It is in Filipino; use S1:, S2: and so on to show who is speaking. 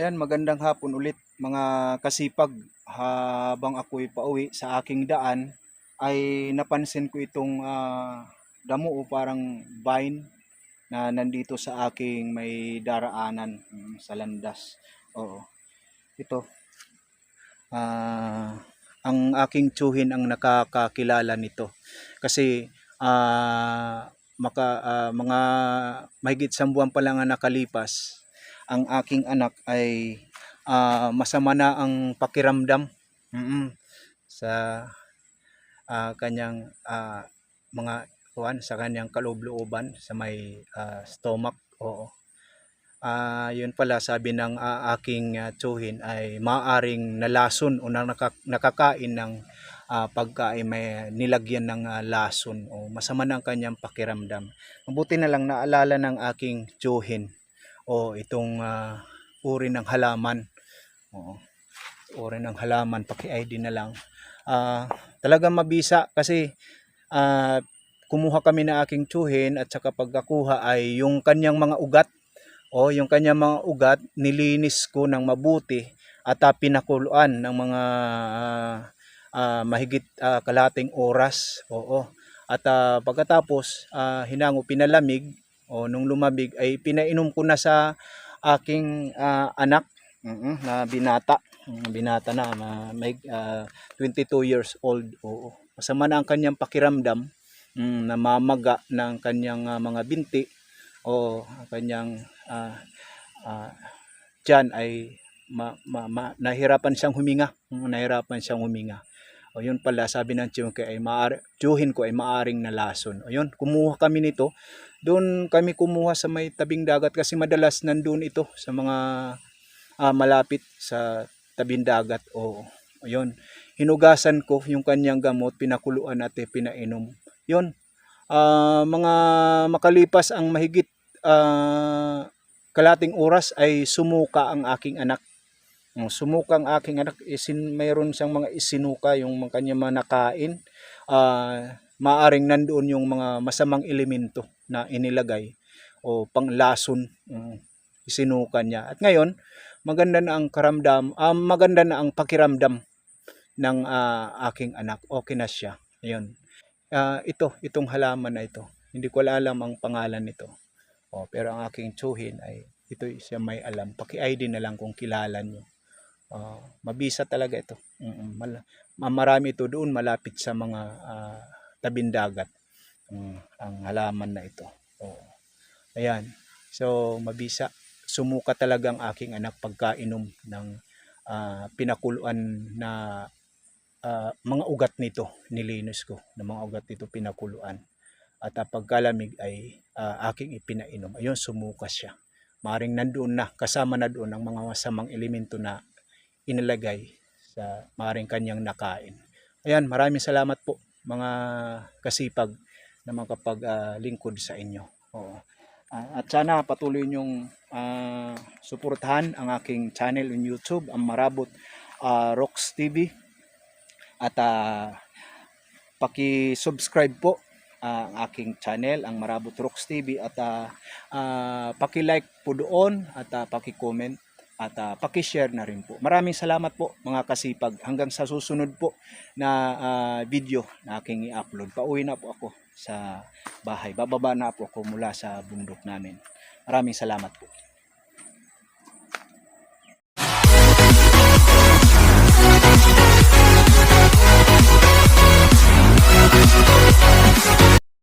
S1: Ayan, magandang hapon ulit mga kasipag. Habang ako'y pauwi sa aking daan ay napansin ko itong damo o parang vine na nandito sa aking may daraanan sa landas. Oo, ito. ah, ang aking tsuhin ang nakakakilala nito kasi mga mahigit 1 buwan pa lang ang nakalipas, ang aking anak ay masama na ang pakiramdam sa kanyang mga sa kanyang kaloob-looban sa may stomach. Oo. Yun pala, sabi ng aking tsuhin ay maaring nalason o nakakain ng pagkain may nilagyan ng lason o masama na ang kanyang pakiramdam. Mabuti na lang naalala ng aking tsuhin o itong uri ng halaman. Oo, uri ng halaman, paki-ID na lang. Talagang mabisa kasi kumuha kami na aking tsuhin at saka pagkakuha ay yung kanyang mga ugat. Yung kanyang mga ugat nilinis ko ng mabuti at pinakuluan ng mga mahigit kalahating oras. Oo. At pagkatapos hinango, pinalamig, nung lumamig ay pinainom ko na sa aking anak na binata. Binata na, may 22 years old. Oo. Masama na ang kanyang pakiramdam, namamaga ng kanyang mga binti o kanyang tiyan ay nahirapan siyang huminga. Nahirapan siyang huminga. O yun pala, sabi ng tiyuhin ko ay maaring nalason. O yun, kumuha kami nito. Doon kami kumuha sa may tabing dagat kasi madalas nandun ito sa mga malapit sa tabing dagat. O yun, hinugasan ko yung kanyang gamot, pinakuluan at pinainom. Yun, mga makalipas ang mahigit kalating oras ay sumuka ang aking anak. Sumuka ang aking anak, mayroon siyang mga isinuka, yung mga kanya mga nakain. Maaring nandoon yung mga masamang elemento na inilagay o panglason, isinuka niya. At ngayon, maganda na ang pakiramdam ng aking anak. Okay na siya. Ayun. Itong halaman na ito, hindi ko alam ang pangalan nito. Pero ang aking tsuhin ay ito siya may alam. Paki-ID na lang kung kilala nyo. Mabisa talaga ito. Marami ito doon malapit sa mga tabing dagat. Ang halaman na ito. Ayan. So mabisa. Sumuka talaga ang aking anak pagkainom ng pinakuluan na mga ugat nito. Nilinis ko ng mga ugat nito, pinakuluan. At pagkalamig ay aking ipinainom. Ayun, sumuka siya. Maring nandoon na, kasama na doon ang mga masamang elemento na inilagay sa maring kanyang nakain. Ayan, maraming salamat po mga kasipag na makapaglingkod sa inyo. Oo. At sana patuloy nyong suportahan ang aking channel on YouTube, ang Marabot Rocks TV. At paki-subscribe po ang aking channel, ang Marabot Rocks TV, at paki-like po doon at paki-comment at paki-share na rin po. Maraming salamat po mga kasipag. Hanggang sa susunod po na video na aking i-upload. Pauwi na po ako sa bahay. Bababa na po ako mula sa bundok namin. Maraming salamat po.